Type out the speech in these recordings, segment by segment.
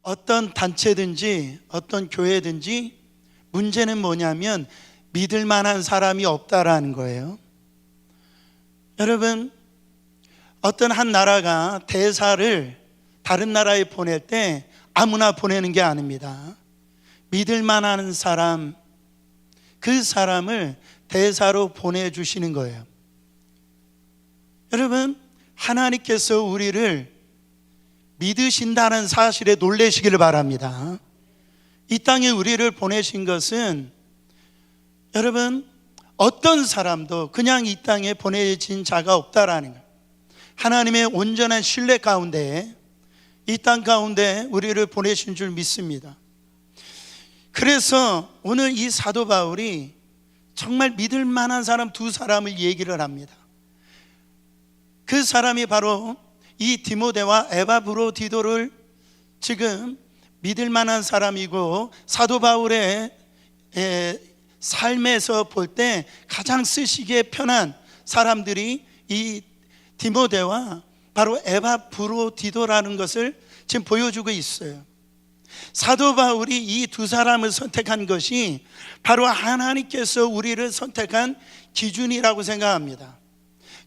어떤 단체든지 어떤 교회든지 문제는 뭐냐면 믿을 만한 사람이 없다라는 거예요. 여러분, 어떤 한 나라가 대사를 다른 나라에 보낼 때 아무나 보내는 게 아닙니다. 믿을 만한 사람, 그 사람을 대사로 보내주시는 거예요. 여러분, 하나님께서 우리를 믿으신다는 사실에 놀라시기를 바랍니다. 이 땅에 우리를 보내신 것은 여러분, 어떤 사람도 그냥 이 땅에 보내진 자가 없다라는 거예요. 하나님의 온전한 신뢰 가운데 이 땅 가운데 우리를 보내신 줄 믿습니다. 그래서 오늘 이 사도 바울이 정말 믿을 만한 사람 두 사람을 얘기를 합니다. 그 사람이 바로 이 디모데와 에바브로디도를 지금 믿을 만한 사람이고, 사도 바울의 삶에서 볼 때 가장 쓰시기에 편한 사람들이 이 디모데와 바로 에바브로디도라는 것을 지금 보여주고 있어요. 사도 바울이 이 두 사람을 선택한 것이 바로 하나님께서 우리를 선택한 기준이라고 생각합니다.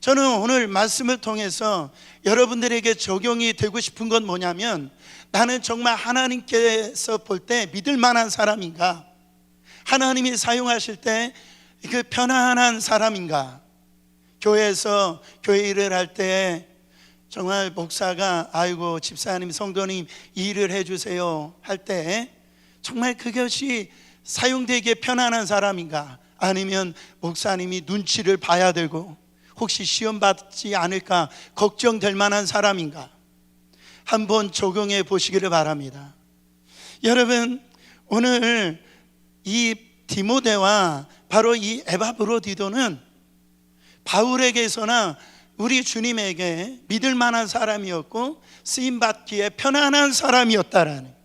저는 오늘 말씀을 통해서 여러분들에게 적용이 되고 싶은 건 뭐냐면, 나는 정말 하나님께서 볼 때 믿을 만한 사람인가? 하나님이 사용하실 때 그 편안한 사람인가? 교회에서 교회 일을 할 때 정말 목사가 아이고 집사님 성도님 이 일을 해주세요 할 때 정말 그것이 사용되기에 편안한 사람인가? 아니면 목사님이 눈치를 봐야 되고 혹시 시험 받지 않을까 걱정될 만한 사람인가? 한번 적용해 보시기를 바랍니다. 여러분, 오늘 이 디모데와 바로 이 에바브로디도는 바울에게서나 우리 주님에게 믿을 만한 사람이었고 쓰임받기에 편안한 사람이었다라는.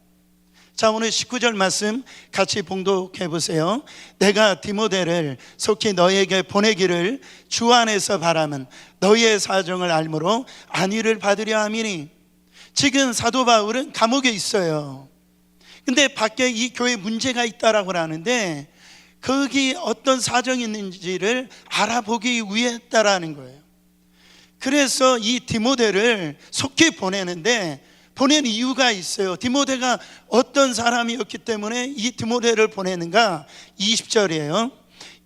자, 오늘 19절 말씀 같이 봉독해 보세요. 내가 디모데를 속히 너에게 보내기를 주 안에서 바라면 너희의 사정을 알므로 안위를 받으려 함이니. 지금 사도 바울은 감옥에 있어요. 근데 밖에 이 교회에 문제가 있다라고 하는데 거기 어떤 사정이 있는지를 알아보기 위해 했다라는 거예요. 그래서 이 디모데를 속히 보내는데 보낸 이유가 있어요. 디모데가 어떤 사람이었기 때문에 이 디모데를 보내는가? 20절이에요.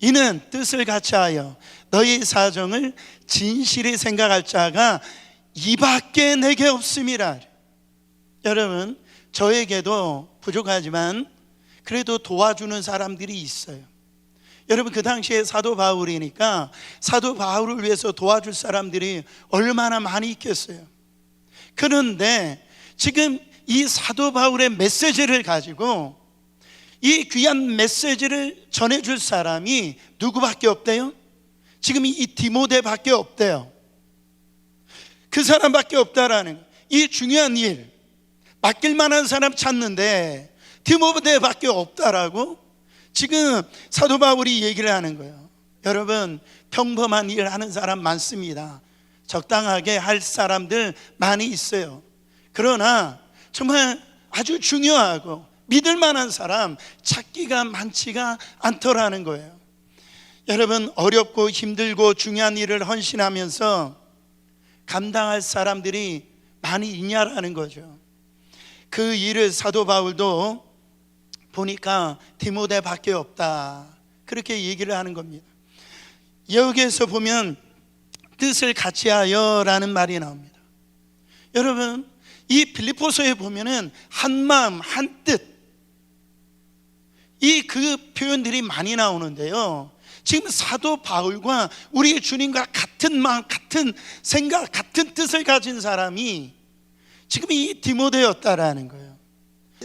이는 뜻을 같이하여 너희 사정을 진실히 생각할 자가 이밖에 내게 없음이라. 여러분, 저에게도 부족하지만 그래도 도와주는 사람들이 있어요. 여러분, 그 당시에 사도 바울이니까 사도 바울을 위해서 도와줄 사람들이 얼마나 많이 있겠어요. 그런데 지금 이 사도 바울의 메시지를 가지고 이 귀한 메시지를 전해줄 사람이 누구밖에 없대요? 지금 이 디모데밖에 없대요. 그 사람밖에 없다라는, 이 중요한 일 맡길 만한 사람 찾는데 디모데밖에 없다라고 지금 사도 바울이 얘기를 하는 거예요. 여러분, 평범한 일 하는 사람 많습니다. 적당하게 할 사람들 많이 있어요. 그러나 정말 아주 중요하고 믿을 만한 사람 찾기가 많지가 않더라는 거예요. 여러분, 어렵고 힘들고 중요한 일을 헌신하면서 감당할 사람들이 많이 있냐라는 거죠. 그 일을 사도 바울도 보니까 디모데밖에 없다, 그렇게 얘기를 하는 겁니다. 여기에서 보면 뜻을 같이하여 라는 말이 나옵니다. 여러분, 이 빌립보서에 보면은 한 마음 한 뜻, 이 그 표현들이 많이 나오는데요, 지금 사도 바울과 우리 주님과 같은 마음, 같은 생각, 같은 뜻을 가진 사람이 지금 이 디모데였다라는 거예요.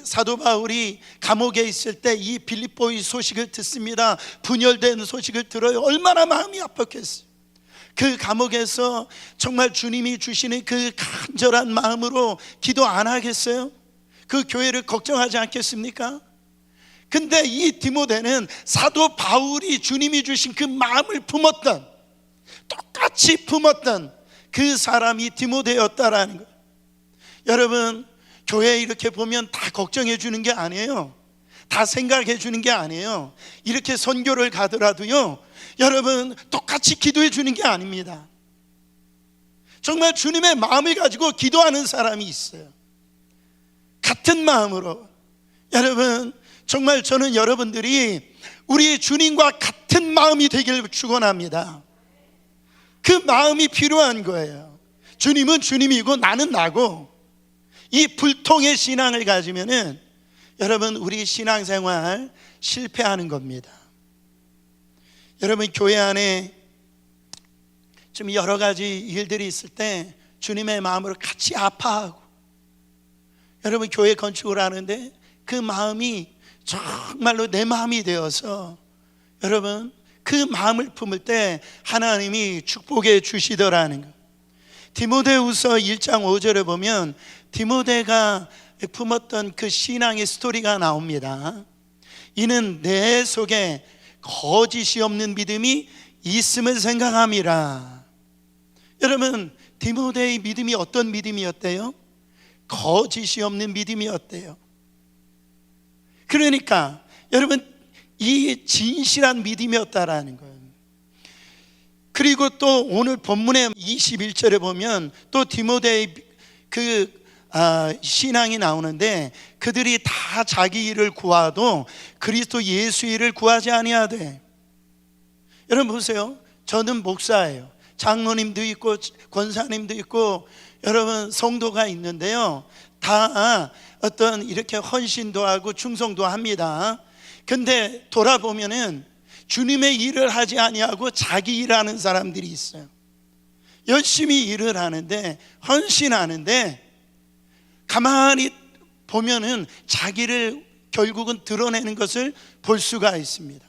사도 바울이 감옥에 있을 때 이 빌립보의 소식을 듣습니다. 분열된 소식을 들어요. 얼마나 마음이 아팠겠어요. 그 감옥에서 정말 주님이 주시는 그 간절한 마음으로 기도 안 하겠어요? 그 교회를 걱정하지 않겠습니까? 근데 이 디모데는 사도 바울이 주님이 주신 그 마음을 품었던, 똑같이 품었던 그 사람이 디모데였다라는 거예요. 여러분, 교회 이렇게 보면 다 걱정해 주는 게 아니에요. 다 생각해 주는 게 아니에요. 이렇게 선교를 가더라도요, 여러분 똑같이 기도해 주는 게 아닙니다. 정말 주님의 마음을 가지고 기도하는 사람이 있어요. 같은 마음으로. 여러분, 정말 저는 여러분들이 우리 주님과 같은 마음이 되길 축원합니다. 그 마음이 필요한 거예요. 주님은 주님이고 나는 나고, 이 불통의 신앙을 가지면은 여러분 우리 신앙생활 실패하는 겁니다. 여러분, 교회 안에 좀 여러 가지 일들이 있을 때 주님의 마음으로 같이 아파하고, 여러분 교회 건축을 하는데 그 마음이 정말로 내 마음이 되어서 여러분 그 마음을 품을 때 하나님이 축복해 주시더라는 것. 디모데후서 1장 5절에 보면 디모데가 품었던 그 신앙의 스토리가 나옵니다. 이는 내 속에 거짓이 없는 믿음이 있음을 생각함이라. 여러분, 디모데의 믿음이 어떤 믿음이었대요? 거짓이 없는 믿음이었대요. 그러니까 여러분, 이 진실한 믿음이었다라는 거예요. 그리고 또 오늘 본문의 21절에 보면 또 디모데의 신앙이 나오는데, 그들이 다 자기 일을 구하도 그리스도 예수 일을 구하지 아니하되. 여러분 보세요, 저는 목사예요. 장로님도 있고 권사님도 있고 여러분 성도가 있는데요, 다 어떤 이렇게 헌신도 하고 충성도 합니다. 근데 돌아보면은 주님의 일을 하지 아니하고 자기 일하는 사람들이 있어요. 열심히 일을 하는데, 헌신하는데 가만히 보면은 자기를 결국은 드러내는 것을 볼 수가 있습니다.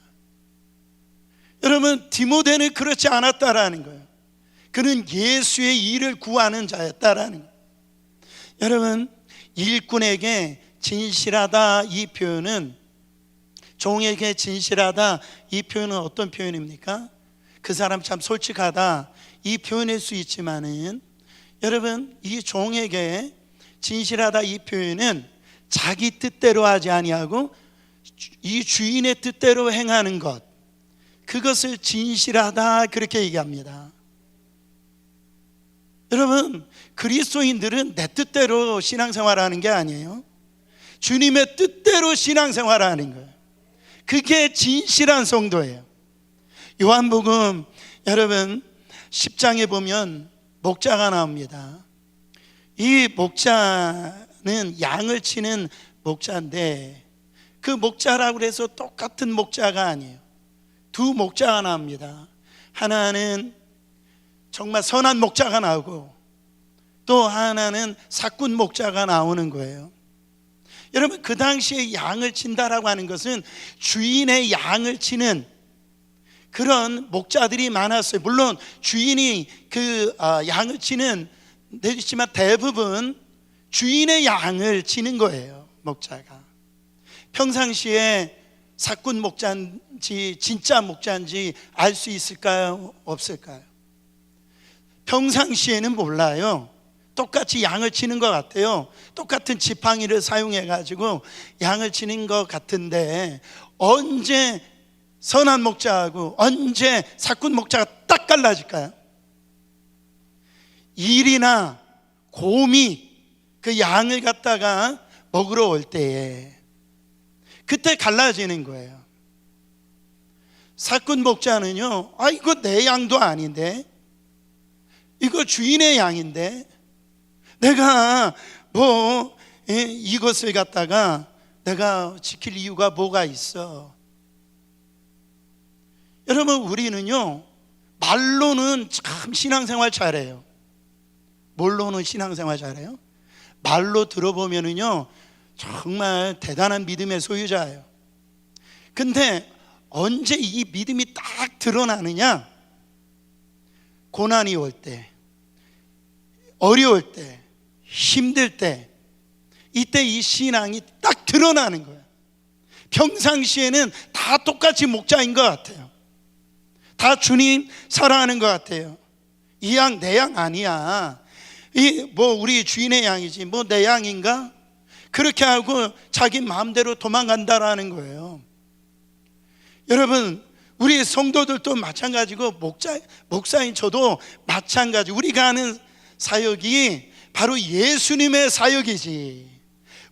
여러분, 디모데는 그렇지 않았다라는 거예요. 그는 예수의 일을 구하는 자였다라는 거예요. 여러분, 일꾼에게 진실하다 이 표현은, 종에게 진실하다 이 표현은 어떤 표현입니까? 그 사람 참 솔직하다 이 표현일 수 있지만은, 여러분 이 종에게 진실하다 이 표현은 자기 뜻대로 하지 아니하고 이 주인의 뜻대로 행하는 것, 그것을 진실하다 그렇게 얘기합니다. 여러분, 그리스도인들은 내 뜻대로 신앙생활하는 게 아니에요. 주님의 뜻대로 신앙생활하는 거예요. 그게 진실한 성도예요. 요한복음 여러분 10장에 보면 목자가 나옵니다. 이 목자는 양을 치는 목자인데, 그 목자라고 해서 똑같은 목자가 아니에요. 두 목자가 나옵니다. 하나는 정말 선한 목자가 나오고 또 하나는 사꾼 목자가 나오는 거예요. 여러분, 그 당시에 양을 친다라고 하는 것은 주인의 양을 치는 그런 목자들이 많았어요. 물론 주인이 양을 치는 되지만 대부분 주인의 양을 치는 거예요, 목자가. 평상시에 사꾼 목자인지 진짜 목자인지 알 수 있을까요? 없을까요? 평상시에는 몰라요. 똑같이 양을 치는 것 같아요. 똑같은 지팡이를 사용해 가지고 양을 치는 것 같은데, 언제 선한 목자하고 언제 사꾼 목자가 딱 갈라질까요? 일이나 곰이 그 양을 갖다가 먹으러 올 때에 그때 갈라지는 거예요. 사꾼 목자는요, 이거 내 양도 아닌데, 이거 주인의 양인데 내가 이것을 갖다가 내가 지킬 이유가 뭐가 있어. 여러분, 우리는요 말로는 참 신앙생활 잘해요. 뭘로는 신앙생활 잘해요? 말로 들어보면은요 정말 대단한 믿음의 소유자예요. 근데 언제 이 믿음이 딱 드러나느냐? 고난이 올 때, 어려울 때, 힘들 때, 이때 이 신앙이 딱 드러나는 거예요. 평상시에는 다 똑같이 목자인 것 같아요. 다 주님 사랑하는 것 같아요. 이 양 내 양 아니야. 우리 주인의 양이지 내 양인가? 그렇게 하고 자기 마음대로 도망간다라는 거예요. 여러분, 우리 성도들도 마찬가지고 목사인 저도 마찬가지. 우리가 하는 사역이 바로 예수님의 사역이지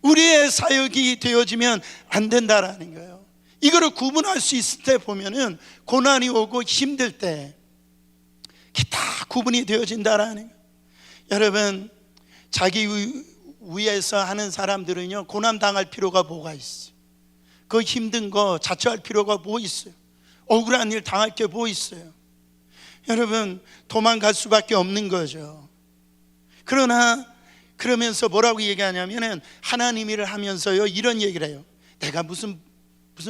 우리의 사역이 되어지면 안 된다라는 거예요. 이거를 구분할 수 있을 때 보면은 고난이 오고 힘들 때 다 구분이 되어진다라는 거예요. 여러분, 자기 위에서 하는 사람들은요, 고난 당할 필요가 뭐가 있어요? 그 힘든 거 자처할 필요가 뭐 있어요? 억울한 일 당할 게 뭐 있어요? 여러분, 도망갈 수밖에 없는 거죠. 그러나 그러면서 뭐라고 얘기하냐면은 하나님 일을 하면서요 이런 얘기를 해요. 내가 무슨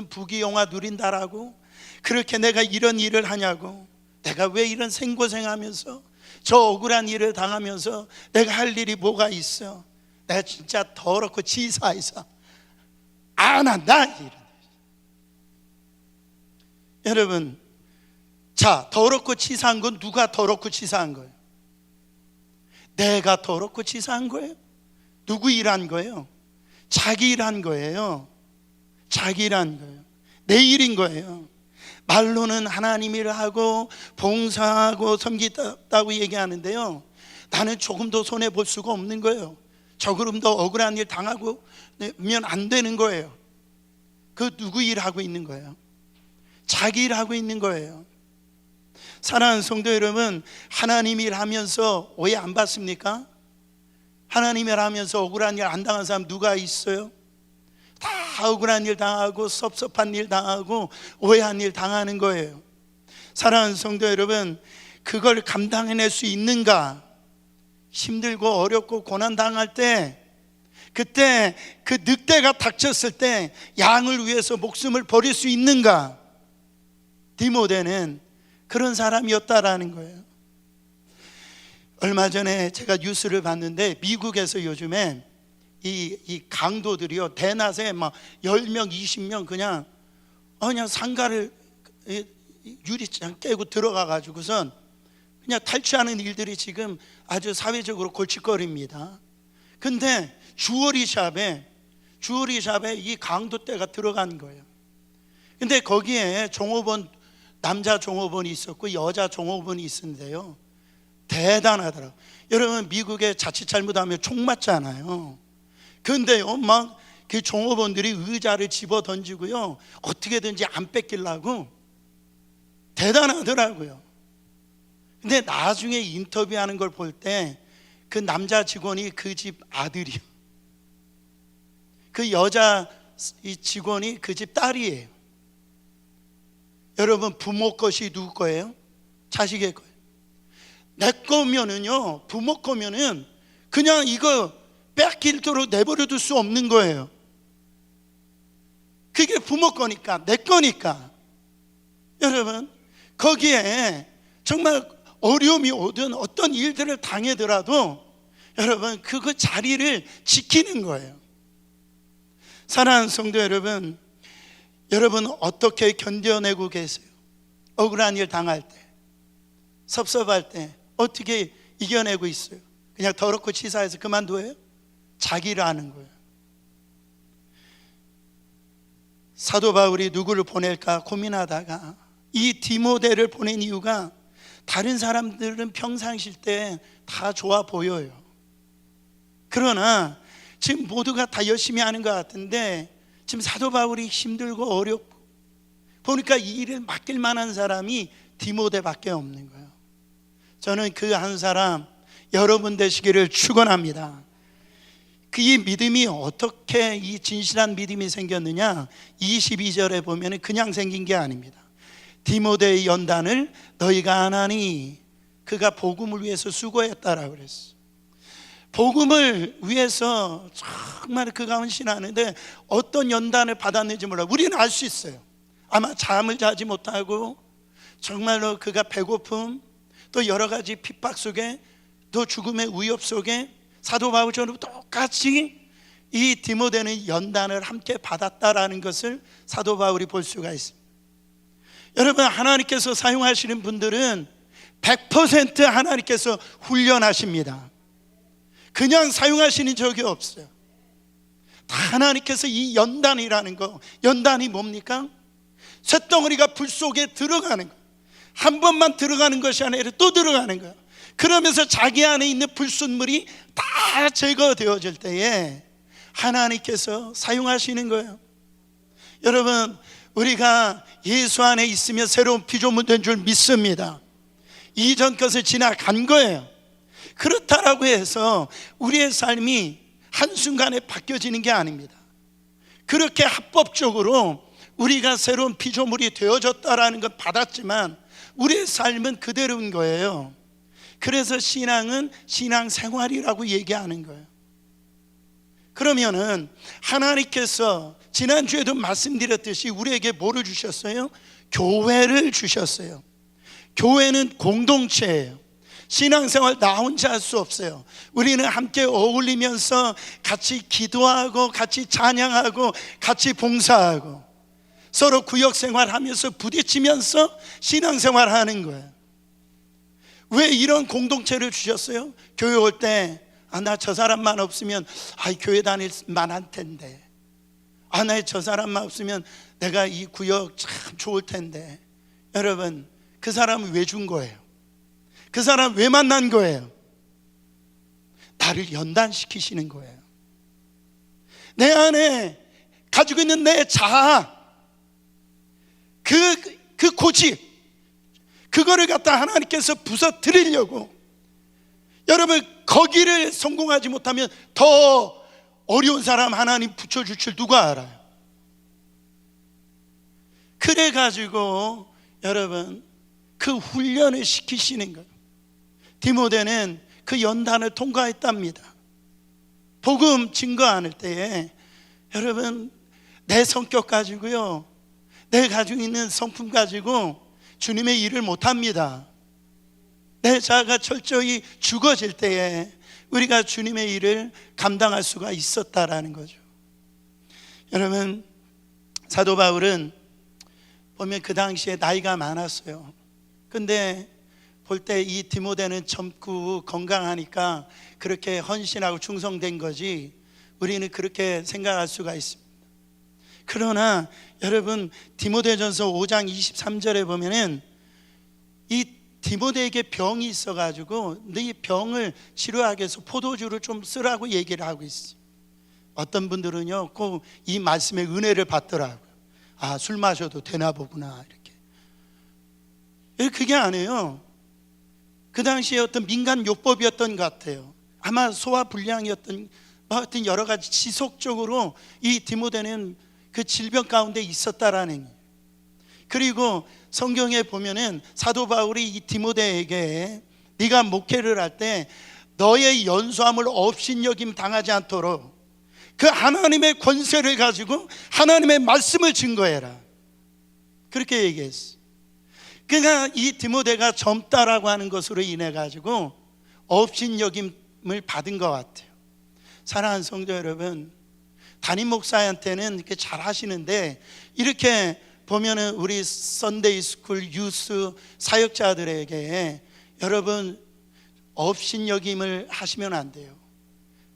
부귀영화 누린다라고? 그렇게 내가 이런 일을 하냐고? 내가 왜 이런 생고생하면서 저 억울한 일을 당하면서 내가 할 일이 뭐가 있어? 내가 진짜 더럽고 치사해서 안 한다. 여러분, 자, 더럽고 치사한 건 누가 더럽고 치사한 거예요? 내가 더럽고 치사한 거예요? 누구 일한 거예요? 자기 일한 거예요. 자기 일한 거예요. 내 일인 거예요. 말로는 하나님 일을 하고 봉사하고 섬기다고 얘기하는데요, 나는 조금도 손해볼 수가 없는 거예요. 조금도 억울한 일 당하고 면 안 되는 거예요. 그 누구 일하고 있는 거예요? 자기 일하고 있는 거예요. 사랑하는 성도 여러분, 하나님 일하면서 오해 안 받습니까? 하나님 일하면서 억울한 일 안 당한 사람 누가 있어요? 다 억울한 일 당하고 섭섭한 일 당하고 오해한 일 당하는 거예요. 사랑하는 성도 여러분, 그걸 감당해낼 수 있는가? 힘들고 어렵고 고난 당할 때, 그때 그 늑대가 닥쳤을 때 양을 위해서 목숨을 버릴 수 있는가? 디모데는 그런 사람이었다라는 거예요. 얼마 전에 제가 뉴스를 봤는데 미국에서 요즘에 이 강도들이요, 대낮에 막 10명 20명 그냥 상가를 유리창 깨고 들어가 가지고선 그냥 탈취하는 일들이 지금 아주 사회적으로 골칫거리입니다. 근데 주얼리샵에 이 강도떼가 들어간 거예요. 근데 거기에 종업원, 남자 종업원이 있었고 여자 종업원이 있었는데요, 대단하더라고요. 여러분, 미국에 자칫 잘못하면 총 맞잖아요. 근데요, 막 그 종업원들이 의자를 집어 던지고요, 어떻게든지 안 뺏기려고 대단하더라고요. 근데 나중에 인터뷰하는 걸 볼 때 그 남자 직원이 그 집 아들이요, 그 여자 이 직원이 그 집 딸이에요. 여러분, 부모 것이 누구 거예요? 자식의 거예요. 내 거면은요, 부모 거면은 그냥 이거 뺏기도록 내버려 둘 수 없는 거예요. 그게 부모 거니까, 내 거니까. 여러분, 거기에 정말 어려움이 오든 어떤 일들을 당하더라도 여러분, 그 자리를 지키는 거예요. 사랑하는 성도 여러분, 여러분 어떻게 견뎌내고 계세요? 억울한 일 당할 때, 섭섭할 때 어떻게 이겨내고 있어요? 그냥 더럽고 치사해서 그만둬요? 자기를 아는 거예요. 사도 바울이 누구를 보낼까 고민하다가 이 디모데를 보낸 이유가, 다른 사람들은 평상실 때 다 좋아 보여요. 그러나 지금 모두가 다 열심히 하는 것 같은데 지금 사도 바울이 힘들고 어렵고 보니까 이 일을 맡길 만한 사람이 디모데밖에 없는 거예요. 저는 그 한 사람 여러분 되시기를 축원합니다. 그 이 믿음이 어떻게 이 진실한 믿음이 생겼느냐, 22절에 보면 그냥 생긴 게 아닙니다. 디모데의 연단을 너희가 안 하니, 그가 복음을 위해서 수고했다라고 그랬어요. 복음을 위해서 정말 그가 헌신하는데 어떤 연단을 받았는지 몰라요. 우리는 알 수 있어요. 아마 잠을 자지 못하고 정말로 그가 배고픔, 또 여러 가지 핍박 속에, 또 죽음의 위협 속에 사도 바울처럼 똑같이 이 디모데는 연단을 함께 받았다라는 것을 사도 바울이 볼 수가 있습니다. 여러분, 하나님께서 사용하시는 분들은 100% 하나님께서 훈련하십니다. 그냥 사용하시는 적이 없어요. 다 하나님께서 이 연단이라는 거, 연단이 뭡니까? 쇳덩어리가 불 속에 들어가는 거, 한 번만 들어가는 것이 아니라 또 들어가는 거예요. 그러면서 자기 안에 있는 불순물이 다 제거되어질 때에 하나님께서 사용하시는 거예요. 여러분, 우리가 예수 안에 있으면 새로운 피조물 된 줄 믿습니다. 이전 것을 지나간 거예요. 그렇다라고 해서 우리의 삶이 한순간에 바뀌어지는 게 아닙니다. 그렇게 합법적으로 우리가 새로운 피조물이 되어졌다라는 건 받았지만 우리의 삶은 그대로인 거예요. 그래서 신앙은 신앙생활이라고 얘기하는 거예요. 그러면은 하나님께서 지난주에도 말씀드렸듯이 우리에게 뭐를 주셨어요? 교회를 주셨어요. 교회는 공동체예요. 신앙생활 나 혼자 할 수 없어요. 우리는 함께 어울리면서 같이 기도하고 같이 찬양하고 같이 봉사하고 서로 구역생활하면서 부딪히면서 신앙생활하는 거예요. 왜 이런 공동체를 주셨어요? 교회 올 때 나 저 사람만 없으면 교회 다닐 만한 텐데, 나 저 사람만 없으면 내가 이 구역 참 좋을 텐데. 여러분, 그 사람은 왜 준 거예요? 그 사람 왜 만난 거예요? 나를 연단시키시는 거예요. 내 안에 가지고 있는 내 자아, 그 고집, 그거를 갖다 하나님께서 부서뜨리려고. 여러분, 거기를 성공하지 못하면 더 어려운 사람 하나님 붙여줄 줄 누가 알아요? 그래가지고 여러분, 그 훈련을 시키시는 거예요. 디모데는 그 연단을 통과했답니다. 복음 증거하는 때에 여러분, 내 성격 가지고요, 내 가지고 있는 성품 가지고 주님의 일을 못합니다. 내 자아가 철저히 죽어질 때에 우리가 주님의 일을 감당할 수가 있었다라는 거죠. 여러분, 사도 바울은 보면 그 당시에 나이가 많았어요. 근데 볼 때 이 디모데는 젊고 건강하니까 그렇게 헌신하고 충성된 거지, 우리는 그렇게 생각할 수가 있습니다. 그러나 여러분, 디모데전서 5장 23절에 보면은 이 디모데에게 병이 있어가지고 네 병을 치료하기 위해서 포도주를 좀 쓰라고 얘기를 하고 있어요. 어떤 분들은요 꼭 이 말씀의 은혜를 받더라고요. 술 마셔도 되나 보구나, 이렇게. 그게 아니에요. 그 당시에 어떤 민간 요법이었던 것 같아요. 아마 소화불량이었던, 하여튼 여러 가지 지속적으로 이 디모데는 그 질병 가운데 있었다라는 거예요. 그리고 성경에 보면은 사도 바울이 이 디모데에게 네가 목회를 할 때 너의 연소함을 업신여김 당하지 않도록 그 하나님의 권세를 가지고 하나님의 말씀을 증거해라, 그렇게 얘기했어. 그러니까 이 디모데가 젊다라고 하는 것으로 인해 가지고 업신여김을 받은 것 같아요. 사랑하는 성도 여러분, 담임 목사한테는 이렇게 잘 하시는데 이렇게 보면은 우리 선데이 스쿨 유스 사역자들에게 여러분 업신여김을 하시면 안 돼요.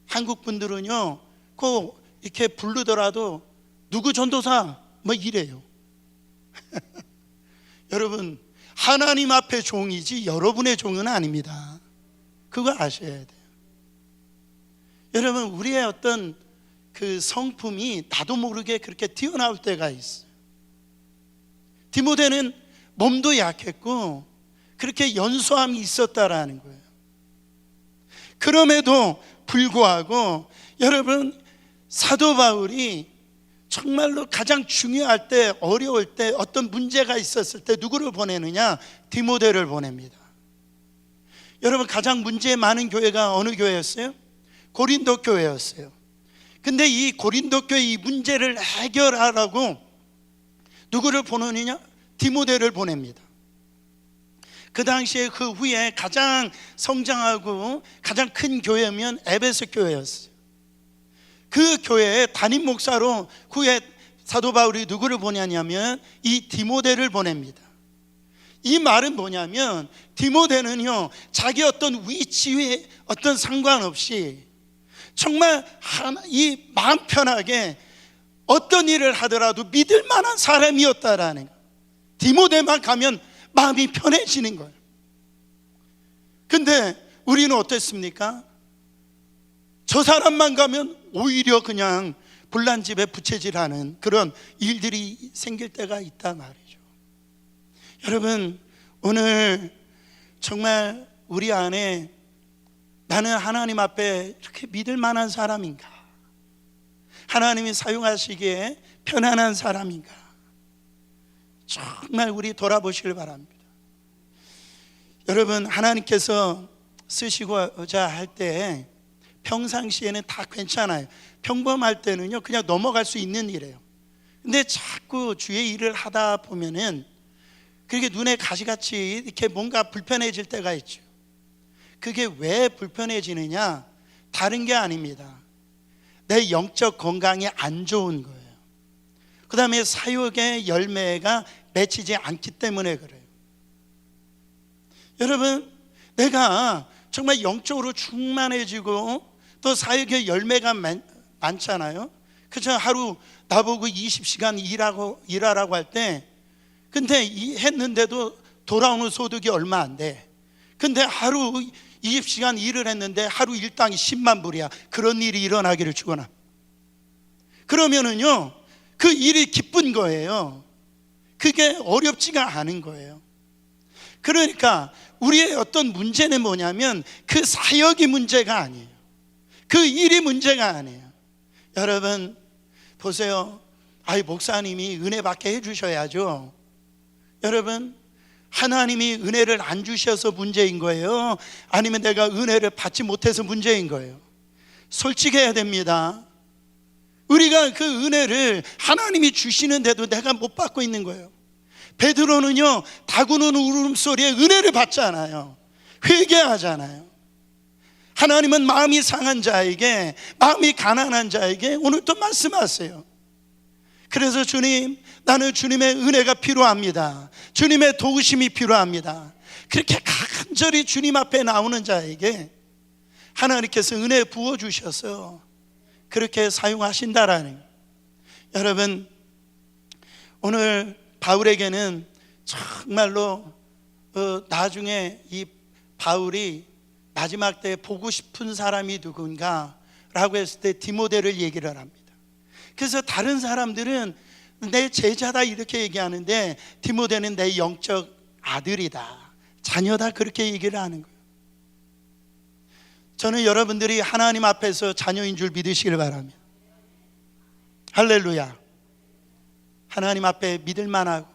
한국 분들은요 꼭 이렇게 부르더라도 누구 전도사 뭐 이래요. 여러분, 하나님 앞에 종이지 여러분의 종은 아닙니다. 그거 아셔야 돼요. 여러분, 우리의 어떤 그 성품이 나도 모르게 그렇게 튀어나올 때가 있어요. 디모데는 몸도 약했고 그렇게 연소함이 있었다라는 거예요. 그럼에도 불구하고 여러분, 사도 바울이 정말로 가장 중요할 때, 어려울 때, 어떤 문제가 있었을 때 누구를 보내느냐? 디모데를 보냅니다. 여러분, 가장 문제 많은 교회가 어느 교회였어요? 고린도 교회였어요. 근데 이 고린도 교회 이 문제를 해결하라고 누구를 보내느냐? 디모데를 보냅니다. 그 당시에 그 후에 가장 성장하고 가장 큰 교회면 에베소 교회였어요. 그 교회에 담임 목사로 후에 사도 바울이 누구를 보내냐면 이 디모데를 보냅니다. 이 말은 뭐냐면 디모데는요 자기 어떤 위치에 어떤 상관없이 정말 이 마음 편하게 어떤 일을 하더라도 믿을 만한 사람이었다라는 거예요. 디모데만 가면 마음이 편해지는 거예요. 근데 우리는 어땠습니까? 저 사람만 가면 오히려 그냥 불난집에 부채질하는 그런 일들이 생길 때가 있단 말이죠. 여러분, 오늘 정말 우리 안에 나는 하나님 앞에 이렇게 믿을 만한 사람인가? 하나님이 사용하시기에 편안한 사람인가? 정말 우리 돌아보시길 바랍니다. 여러분, 하나님께서 쓰시고자 할 때 평상시에는 다 괜찮아요. 평범할 때는요 그냥 넘어갈 수 있는 일이에요. 근데 자꾸 주의 일을 하다 보면은 그렇게 눈에 가시같이 이렇게 뭔가 불편해질 때가 있죠. 그게 왜 불편해지느냐? 다른 게 아닙니다. 내 영적 건강이 안 좋은 거예요. 그 다음에 사역의 열매가 맺히지 않기 때문에 그래요. 여러분, 내가 정말 영적으로 충만해지고 또 사역의 열매가 많잖아요. 그죠? 하루 나보고 20시간 일하라고 할 때, 근데 했는데도 돌아오는 소득이 얼마 안 돼. 근데 하루 20시간 일을 했는데 하루 일당이 10만 불이야. 그런 일이 일어나기를 축원합니다. 그러면은요 그 일이 기쁜 거예요. 그게 어렵지가 않은 거예요. 그러니까 우리의 어떤 문제는 뭐냐면 그 사역이 문제가 아니에요. 그 일이 문제가 아니에요. 여러분 보세요. 목사님이 은혜 받게 해주셔야죠. 여러분, 하나님이 은혜를 안 주셔서 문제인 거예요? 아니면 내가 은혜를 받지 못해서 문제인 거예요? 솔직해야 됩니다. 우리가 그 은혜를 하나님이 주시는데도 내가 못 받고 있는 거예요. 베드로는요 다구는 울음소리에 은혜를 받잖아요. 회개하잖아요. 하나님은 마음이 상한 자에게, 마음이 가난한 자에게 오늘 또 말씀하세요. 그래서 주님, 나는 주님의 은혜가 필요합니다. 주님의 도우심이 필요합니다. 그렇게 간절히 주님 앞에 나오는 자에게 하나님께서 은혜 부어주셔서 그렇게 사용하신다라는 거예요. 여러분, 오늘 바울에게는 정말로 나중에 이 바울이 마지막 때 보고 싶은 사람이 누군가 라고 했을 때 디모데를 얘기를 합니다. 그래서 다른 사람들은 내 제자다 이렇게 얘기하는데 디모데는 내 영적 아들이다, 자녀다, 그렇게 얘기를 하는 거예요. 저는 여러분들이 하나님 앞에서 자녀인 줄 믿으시길 바랍니다. 할렐루야. 하나님 앞에 믿을 만하고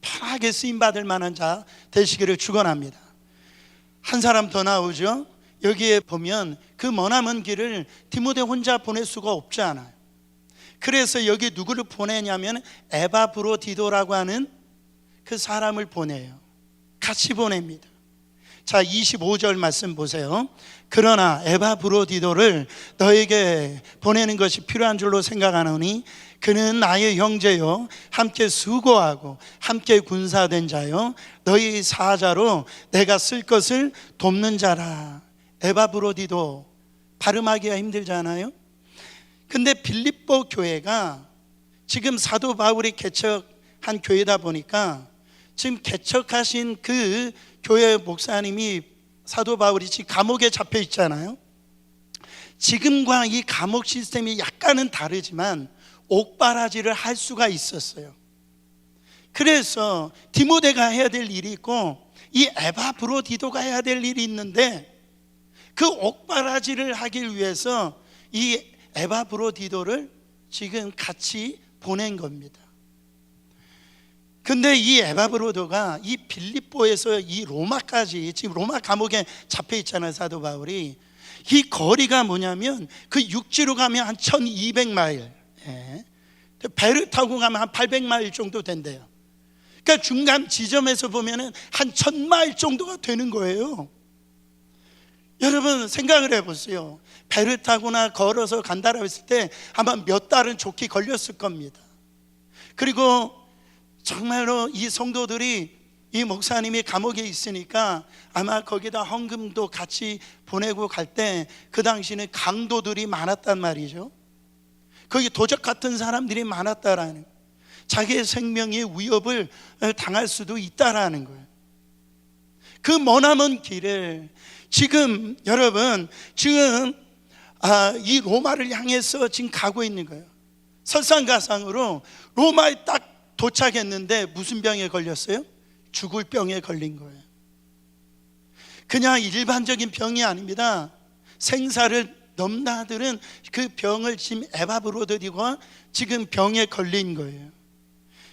편하게 쓰임받을 만한 자 되시기를 축원합니다. 한 사람 더 나오죠. 여기에 보면 그 머나먼 길을 디모데 혼자 보낼 수가 없지 않아요. 그래서 여기 누구를 보내냐면 에바브로디도라고 하는 그 사람을 보내요. 같이 보냅니다. 자, 25절 말씀 보세요. 그러나 에바브로디도를 너에게 보내는 것이 필요한 줄로 생각하노니 그는 나의 형제요 함께 수고하고 함께 군사된 자요 너희 사자로 내가 쓸 것을 돕는 자라. 에바브로디도 발음하기가 힘들잖아요. 근데 빌립보 교회가 지금 사도 바울이 개척한 교회다 보니까 지금 개척하신 그 교회 목사님이 사도 바울이 지금 감옥에 잡혀 있잖아요. 지금과 이 감옥 시스템이 약간은 다르지만 옥바라지를 할 수가 있었어요. 그래서 디모데가 해야 될 일이 있고 이 에바브로디도가 해야 될 일이 있는데 그 옥바라지를 하기 위해서 이 에바브로디도를 지금 같이 보낸 겁니다. 근데 이 에바브로도가 이 빌립보에서 이 로마까지, 지금 로마 감옥에 잡혀 있잖아요, 사도 바울이. 이 거리가 뭐냐면 그 육지로 가면 한 1200마일, 배를 타고 가면 한 800마일 정도 된대요. 그러니까 중간 지점에서 보면은 한 1000마일 정도가 되는 거예요. 여러분 생각을 해보세요. 배를 타거나 걸어서 간다라고 했을 때 아마 몇 달은 좋게 걸렸을 겁니다. 그리고 정말로 이 성도들이 이 목사님이 감옥에 있으니까 아마 거기다 헌금도 같이 보내고 갈 때 그 당시에는 강도들이 많았단 말이죠. 거기 도적 같은 사람들이 많았다라는, 자기의 생명의 위협을 당할 수도 있다라는 거예요. 그 머나먼 길을 지금 여러분 지금 이 로마를 향해서 지금 가고 있는 거예요. 설상가상으로 로마에 딱 도착했는데 무슨 병에 걸렸어요? 죽을 병에 걸린 거예요. 그냥 일반적인 병이 아닙니다. 생사를 넘나드는 그 병을 지금 에바브로디도가 지금 병에 걸린 거예요.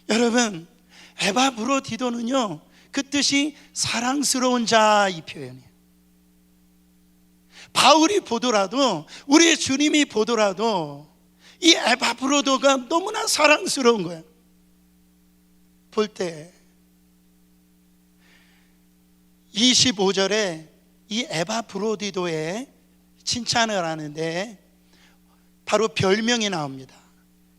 여러분, 에바브로디도는요, 그 뜻이 사랑스러운 자, 이 표현이에요. 바울이 보더라도, 우리 주님이 보더라도 이 에바브로도가 너무나 사랑스러운 거예요. 볼 때 25절에 이 에바브로디도의 칭찬을 하는데 바로 별명이 나옵니다.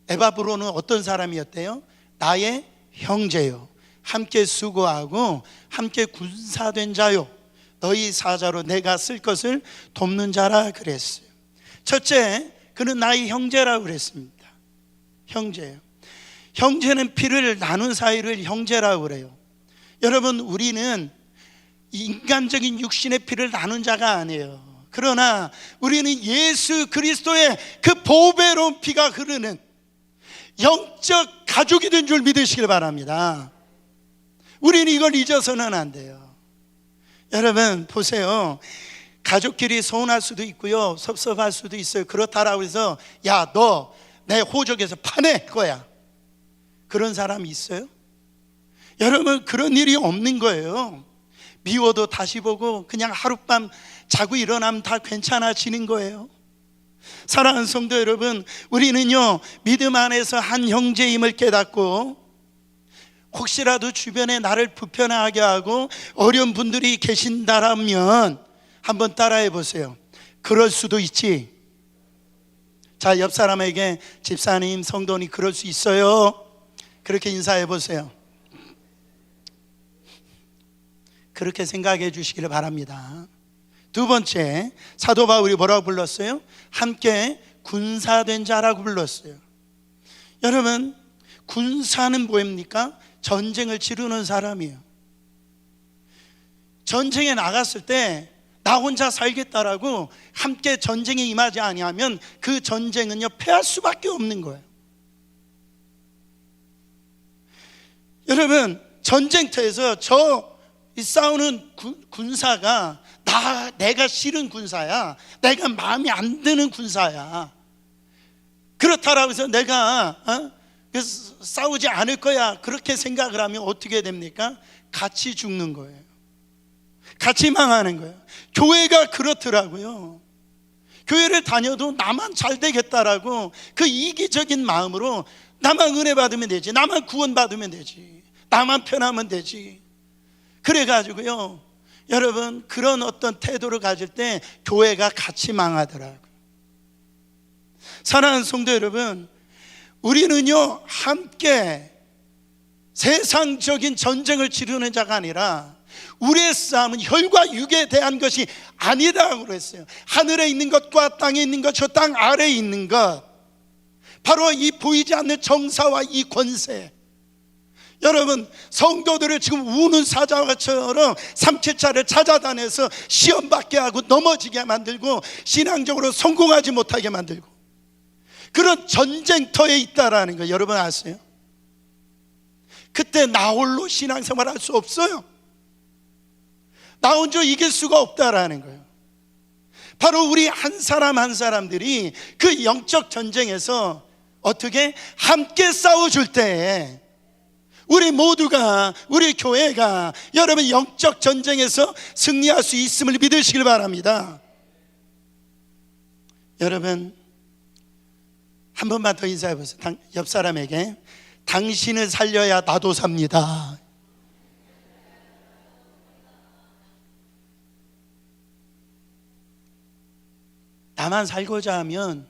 에바브로는 어떤 사람이었대요? 나의 형제요, 함께 수고하고 함께 군사된 자요, 너희 사자로 내가 쓸 것을 돕는 자라 그랬어요. 첫째, 그는 나의 형제라고 그랬습니다. 형제예요. 형제는 피를 나눈 사이를 형제라고 그래요. 여러분, 우리는 인간적인 육신의 피를 나눈 자가 아니에요. 그러나 우리는 예수 그리스도의 그 보배로운 피가 흐르는 영적 가족이 된 줄 믿으시길 바랍니다. 우리는 이걸 잊어서는 안 돼요. 여러분 보세요, 가족끼리 서운할 수도 있고요, 섭섭할 수도 있어요. 그렇다라고 해서 야, 너 내 호적에서 파낼 거야, 그런 사람이 있어요? 여러분, 그런 일이 없는 거예요. 미워도 다시 보고 그냥 하룻밤 자고 일어나면 다 괜찮아지는 거예요. 사랑하는 성도 여러분, 우리는요 믿음 안에서 한 형제임을 깨닫고, 혹시라도 주변에 나를 불편하게 하고 어려운 분들이 계신다라면 한번 따라해 보세요. 그럴 수도 있지. 자, 옆 사람에게 집사님, 성도님 그럴 수 있어요, 그렇게 인사해 보세요. 그렇게 생각해 주시기를 바랍니다. 두 번째, 사도 바울이 뭐라고 불렀어요? 함께 군사된 자라고 불렀어요. 여러분, 군사는 뭐입니까? 전쟁을 치르는 사람이에요. 전쟁에 나갔을 때 나 혼자 살겠다라고 함께 전쟁에 임하지 아니하면 그 전쟁은요 패할 수밖에 없는 거예요. 여러분, 전쟁터에서 이 싸우는 군사가 내가 싫은 군사야, 내가 마음에 안 드는 군사야, 그렇다라고 해서 내가 싸우지 않을 거야, 그렇게 생각을 하면 어떻게 됩니까? 같이 죽는 거예요. 같이 망하는 거예요. 교회가 그렇더라고요. 교회를 다녀도 나만 잘 되겠다라고 그 이기적인 마음으로 나만 은혜 받으면 되지, 나만 구원 받으면 되지, 나만 편하면 되지, 그래가지고요 여러분, 그런 어떤 태도를 가질 때 교회가 같이 망하더라고요. 사랑하는 성도 여러분, 우리는요 함께 세상적인 전쟁을 치르는 자가 아니라 우리의 싸움은 혈과 육에 대한 것이 아니라고 그랬어요. 하늘에 있는 것과 땅에 있는 것, 저 땅 아래에 있는 것, 바로 이 보이지 않는 정사와 이 권세. 여러분, 성도들을 지금 우는 사자처럼 삼킬자를 찾아다녀서 시험받게 하고 넘어지게 만들고 신앙적으로 성공하지 못하게 만들고, 그런 전쟁터에 있다라는 거 여러분 아세요? 그때 나 홀로 신앙생활 할 수 없어요. 나 혼자 이길 수가 없다라는 거예요. 바로 우리 한 사람 한 사람들이 그 영적 전쟁에서 어떻게 함께 싸워줄 때에 우리 모두가, 우리 교회가 여러분 영적 전쟁에서 승리할 수 있음을 믿으시길 바랍니다. 여러분, 한 번만 더 인사해 보세요. 옆 사람에게 당신을 살려야 나도 삽니다. 나만 살고자 하면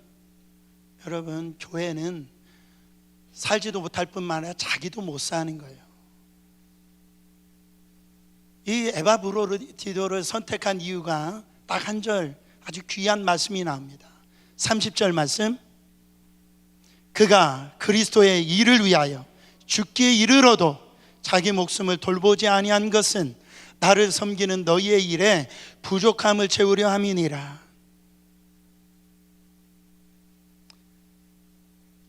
여러분, 교회는 살지도 못할 뿐만 아니라 자기도 못 사는 거예요. 이 에바브로디도를 선택한 이유가 딱 한 절 아주 귀한 말씀이 나옵니다. 30절 말씀. 그가 그리스도의 일을 위하여 죽기에 이르러도 자기 목숨을 돌보지 아니한 것은 나를 섬기는 너희의 일에 부족함을 채우려 함이니라.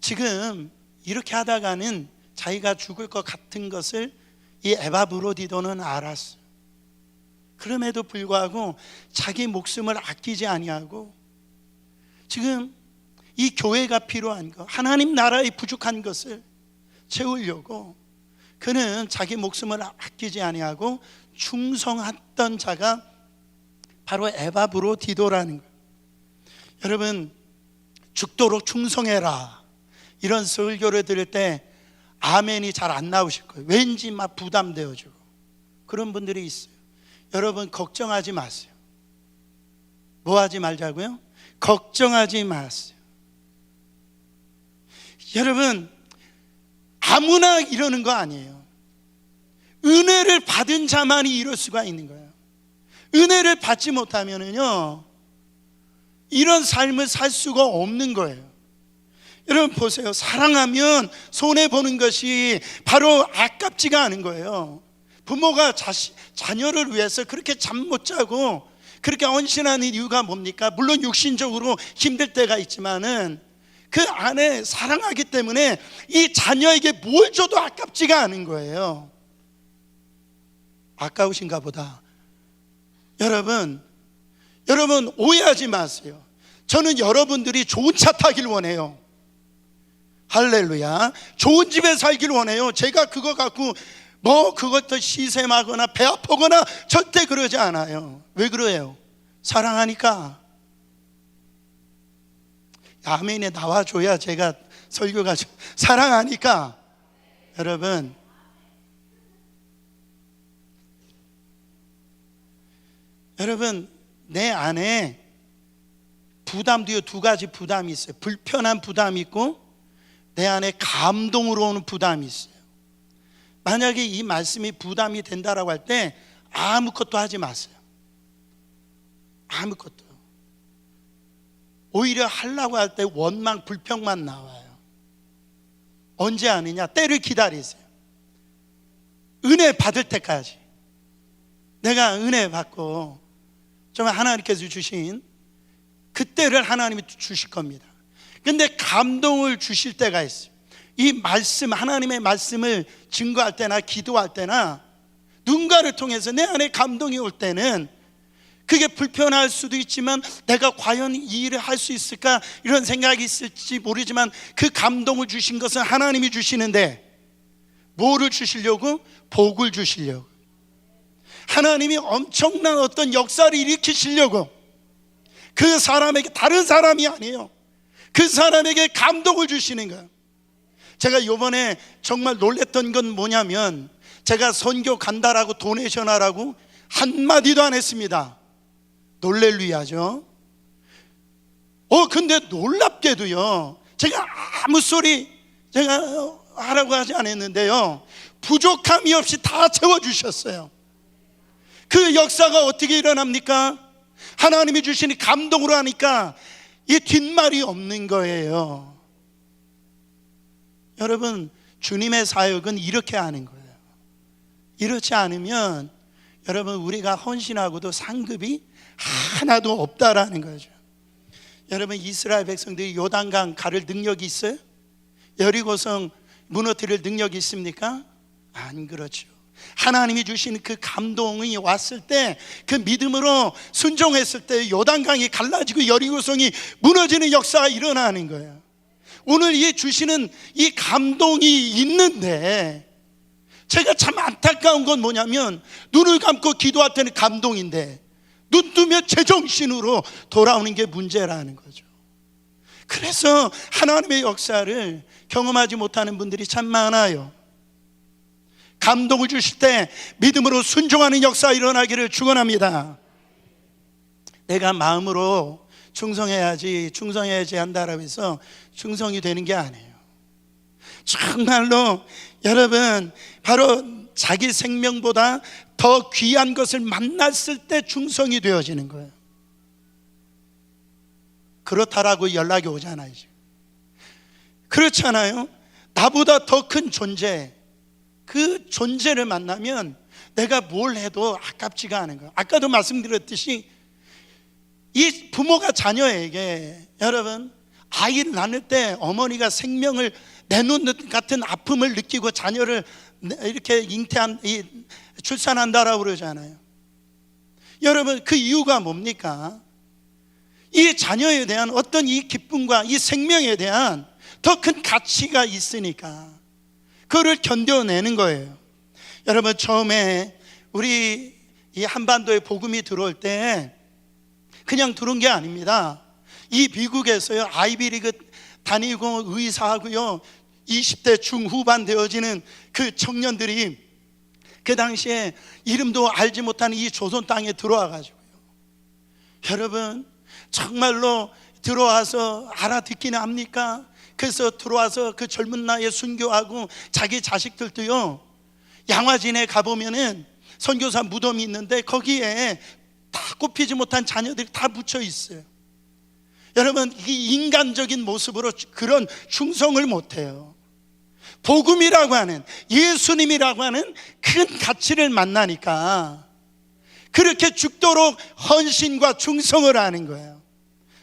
지금 이렇게 하다가는 자기가 죽을 것 같은 것을 이 에바브로디도는 알았어. 그럼에도 불구하고 자기 목숨을 아끼지 아니하고 지금 이 교회가 필요한 것, 하나님 나라의 부족한 것을 채우려고 그는 자기 목숨을 아끼지 아니하고 충성했던 자가 바로 에바브로디도라는 거예요. 여러분, 죽도록 충성해라 이런 설교를 들을 때 아멘이 잘 안 나오실 거예요. 왠지 막 부담되어지고 그런 분들이 있어요. 여러분, 걱정하지 마세요. 뭐 하지 말자고요? 걱정하지 마세요. 여러분, 아무나 이러는 거 아니에요. 은혜를 받은 자만이 이럴 수가 있는 거예요. 은혜를 받지 못하면은요, 이런 삶을 살 수가 없는 거예요. 여러분 보세요. 사랑하면 손해보는 것이 바로 아깝지가 않은 거예요. 부모가 자녀를 위해서 그렇게 잠 못 자고 그렇게 헌신하는 이유가 뭡니까? 물론 육신적으로 힘들 때가 있지만은 그 안에 사랑하기 때문에 이 자녀에게 뭘 줘도 아깝지가 않은 거예요. 아까우신가 보다. 여러분 오해하지 마세요. 저는 여러분들이 좋은 차 타길 원해요. 할렐루야. 좋은 집에 살길 원해요. 제가 그거 갖고 그것도 시샘하거나 배 아프거나 절대 그러지 않아요. 왜 그래요? 사랑하니까. 아멘에 나와줘야 제가 설교가 사랑하니까. 여러분 내 안에 부담도 두 가지 부담이 있어요. 불편한 부담이 있고 내 안에 감동으로 오는 부담이 있어요. 만약에 이 말씀이 부담이 된다라고 할 때 아무것도 하지 마세요. 아무것도. 오히려 하려고 할 때 원망, 불평만 나와요. 언제 하느냐? 때를 기다리세요. 은혜 받을 때까지. 내가 은혜 받고 정말 하나님께서 주신 그때를 하나님이 주실 겁니다. 근데 감동을 주실 때가 있어요. 이 말씀, 하나님의 말씀을 증거할 때나 기도할 때나 누군가를 통해서 내 안에 감동이 올 때는 그게 불편할 수도 있지만 내가 과연 이 일을 할 수 있을까 이런 생각이 있을지 모르지만 그 감동을 주신 것은 하나님이 주시는데 뭐를 주시려고? 복을 주시려고. 하나님이 엄청난 어떤 역사를 일으키시려고 그 사람에게, 다른 사람이 아니에요, 그 사람에게 감동을 주시는 거예요. 제가 이번에 정말 놀랬던 건 뭐냐면 제가 선교 간다라고 도네이션 하라고 한마디도 안 했습니다. 놀렐루야죠. 근데 놀랍게도요, 제가 아무 소리 제가 하라고 하지 않았는데요, 부족함이 없이 다 채워주셨어요. 그 역사가 어떻게 일어납니까? 하나님이 주시는 감동으로 하니까 이 뒷말이 없는 거예요. 여러분, 주님의 사역은 이렇게 하는 거예요. 이렇지 않으면 여러분 우리가 헌신하고도 상급이 하나도 없다라는 거죠. 여러분, 이스라엘 백성들이 요단강 가를 능력이 있어요? 여리고성 무너뜨릴 능력이 있습니까? 안 그렇죠. 하나님이 주신 그 감동이 왔을 때, 그 믿음으로 순종했을 때 요단강이 갈라지고 여리고성이 무너지는 역사가 일어나는 거예요. 오늘 이 주시는 이 감동이 있는데 제가 참 안타까운 건 뭐냐면 눈을 감고 기도할 때는 감동인데 눈 뜨면 제정신으로 돌아오는 게 문제라는 거죠. 그래서 하나님의 역사를 경험하지 못하는 분들이 참 많아요. 감동을 주실 때 믿음으로 순종하는 역사 일어나기를 축원합니다. 내가 마음으로 충성해야지 한다라고 해서 충성이 되는 게 아니에요. 정말로 여러분, 바로 자기 생명보다 더 귀한 것을 만났을 때 중성이 되어지는 거예요. 그렇다라고 연락이 오잖아요. 그렇잖아요. 나보다 더 큰 존재, 그 존재를 만나면 내가 뭘 해도 아깝지가 않은 거예요. 아까도 말씀드렸듯이 이 부모가 자녀에게, 여러분, 아이를 낳을 때 어머니가 생명을 내놓는 같은 아픔을 느끼고 자녀를 이렇게 출산한다라고 그러잖아요. 여러분, 그 이유가 뭡니까? 이 자녀에 대한 어떤 이 기쁨과 이 생명에 대한 더 큰 가치가 있으니까 그거를 견뎌내는 거예요. 여러분, 처음에 우리 이 한반도에 복음이 들어올 때 그냥 들어온 게 아닙니다. 이 미국에서요, 아이비리그 다니고 의사하고요, 20대 중후반 되어지는 그 청년들이 그 당시에 이름도 알지 못하는 이 조선 땅에 들어와 가지고요, 여러분, 정말로 들어와서 알아듣기는 합니까? 그래서 들어와서 그 젊은 나이에 순교하고 자기 자식들도요, 양화진에 가보면은 선교사 무덤이 있는데 거기에 다 꼽히지 못한 자녀들이 다 묻혀 있어요. 여러분, 이 인간적인 모습으로 그런 충성을 못해요. 복음이라고 하는, 예수님이라고 하는 큰 가치를 만나니까 그렇게 죽도록 헌신과 충성을 하는 거예요.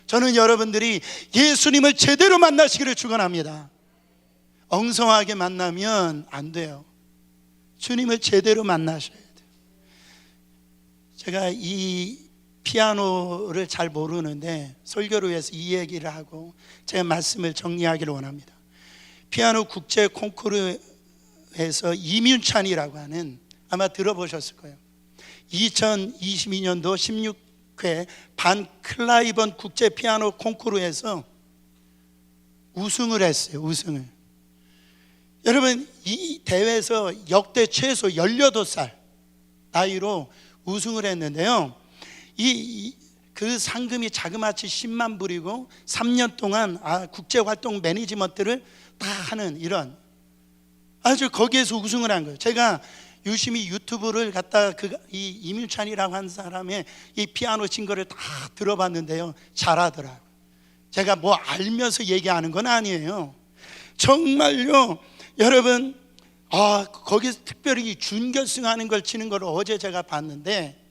저는 여러분들이 예수님을 제대로 만나시기를 축원합니다. 엉성하게 만나면 안 돼요. 주님을 제대로 만나셔야 돼요. 제가 이 피아노를 잘 모르는데 설교를 위해서 이 얘기를 하고 제가 말씀을 정리하기를 원합니다. 피아노 국제 콩쿠르에서 이민찬이라고 하는, 아마 들어보셨을 거예요, 2022년도 16회 반 클라이번 국제 피아노 콩쿠르에서 우승을 했어요. 우승을. 여러분, 이 대회에서 역대 최소 18살 나이로 우승을 했는데요, 그 상금이 자그마치 10만 불이고 3년 동안 국제활동 매니지먼트를 다 하는, 이런 아주 거기에서 우승을 한 거예요. 제가 유심히 유튜브를 갖다가 이 이민찬이라고 하는 사람의 이 피아노 친 거를 다 들어봤는데요, 잘하더라고요. 제가 뭐 알면서 얘기하는 건 아니에요. 정말요, 여러분, 거기서 특별히 준결승하는 걸 치는 걸 어제 제가 봤는데,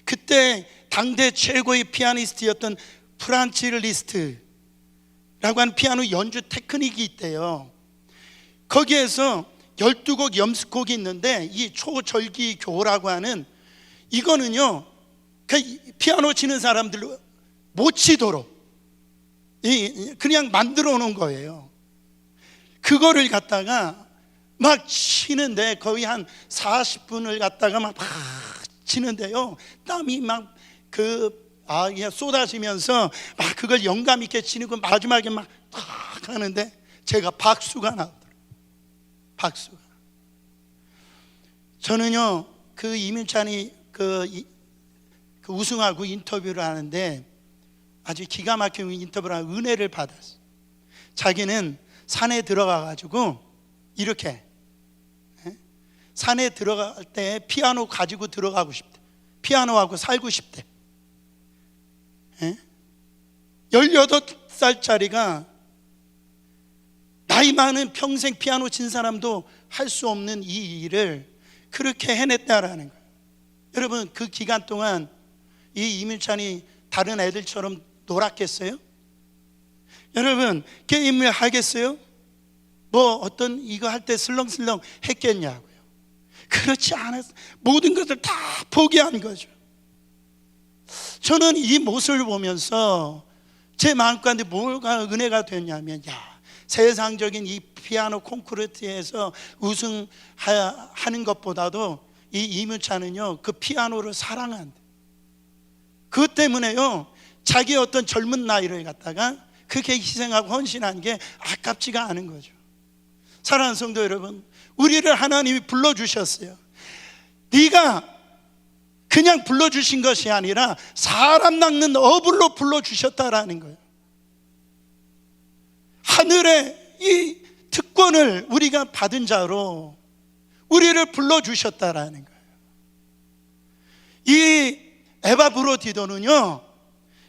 그때 당대 최고의 피아니스트였던 프란츠 리스트라고 하는 피아노 연주 테크닉이 있대요. 거기에서 12곡 연습곡이 있는데, 이 초절기교라고 하는, 이거는요, 피아노 치는 사람들로 못 치도록 그냥 만들어 놓은 거예요. 그거를 갖다가 막 치는데 거의 한 40분을 갖다가 막 치는데요, 땀이 막 쏟아지면서 막 그걸 영감 있게 치는 거, 마지막에 막 하는데 제가 박수가 나오더라고요. 박수가. 저는요, 그 이민찬이 그 우승하고 인터뷰를 하는데 아주 기가 막힌 인터뷰를 하는 은혜를 받았어요. 자기는 산에 들어가 가지고 이렇게, 산에 들어갈 때 피아노 가지고 들어가고 싶대. 피아노하고 살고 싶대. 18살짜리가 나이 많은 평생 피아노 친 사람도 할 수 없는 이 일을 그렇게 해냈다라는 거예요. 여러분, 그 기간 동안 이 이민찬이 다른 애들처럼 놀았겠어요? 여러분, 게임을 하겠어요? 뭐 어떤 이거 할 때 슬렁슬렁 했겠냐고요. 그렇지 않았어요. 모든 것을 다 포기한 거죠. 저는 이 모습을 보면서 제 마음가운데 뭐가 은혜가 됐냐면, 세상적인 이 피아노 콩쿠르트에서 우승하는 것보다도 이 이민찬은요, 그 피아노를 사랑한다. 그것 때문에요, 자기의 어떤 젊은 나이를 갖다가 그렇게 희생하고 헌신한 게 아깝지가 않은 거죠. 사랑하는 성도 여러분, 우리를 하나님이 불러주셨어요. 네가 그냥 불러주신 것이 아니라 사람 낚는 어불로 불러주셨다라는 거예요. 하늘의 이 특권을 우리가 받은 자로 우리를 불러주셨다라는 거예요. 이 에바브로디도는요,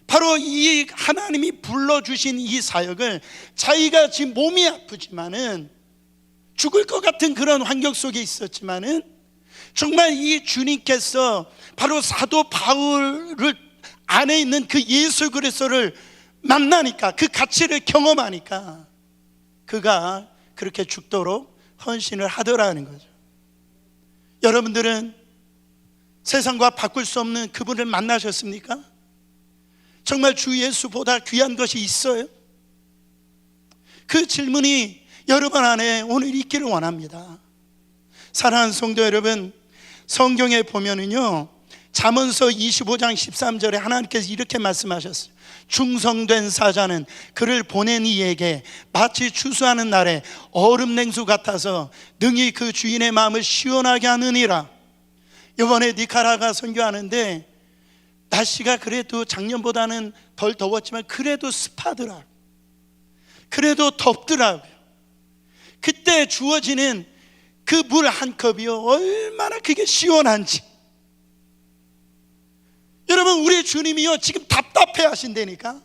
바로 이 하나님이 불러주신 이 사역을 자기가 지금 몸이 아프지만은 죽을 것 같은 그런 환경 속에 있었지만은 정말 이 주님께서 바로 사도 바울을 안에 있는 그 예수 그리스도를 만나니까, 그 가치를 경험하니까 그가 그렇게 죽도록 헌신을 하더라는 거죠. 여러분들은 세상과 바꿀 수 없는 그분을 만나셨습니까? 정말 주 예수보다 귀한 것이 있어요? 그 질문이 여러분 안에 오늘 있기를 원합니다. 사랑하는 성도 여러분, 성경에 보면은요, 잠언서 25장 13절에 하나님께서 이렇게 말씀하셨어요. 충성된 사자는 그를 보낸 이에게 마치 추수하는 날에 얼음 냉수 같아서 능히 그 주인의 마음을 시원하게 하느니라. 이번에 니카라가 선교하는데 날씨가 그래도 작년보다는 덜 더웠지만 그래도 습하더라고요. 그래도 덥더라고요. 그때 주어지는 그 물 한 컵이요, 얼마나 그게 시원한지. 여러분, 우리 주님이요 지금 답답해 하신다니까.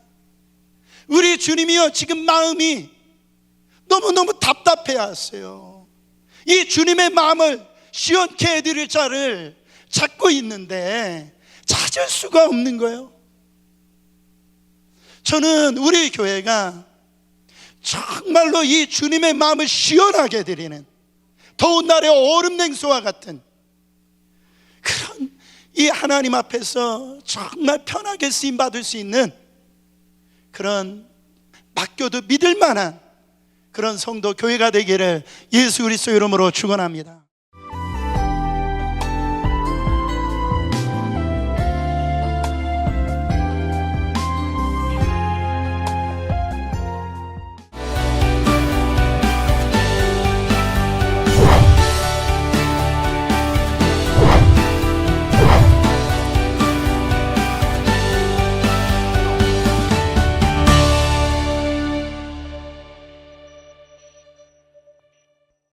우리 주님이요 지금 마음이 너무너무 답답해 하세요. 이 주님의 마음을 시원케 해드릴 자를 찾고 있는데 찾을 수가 없는 거예요. 저는 우리 교회가 정말로 이 주님의 마음을 시원하게 해드리는, 더운 날의 얼음 냉수와 같은 그런 이 하나님 앞에서 정말 편하게 쓰임받을 수 있는 그런 맡겨도 믿을 만한 그런 성도 교회가 되기를 예수 그리스도 이름으로 축원합니다.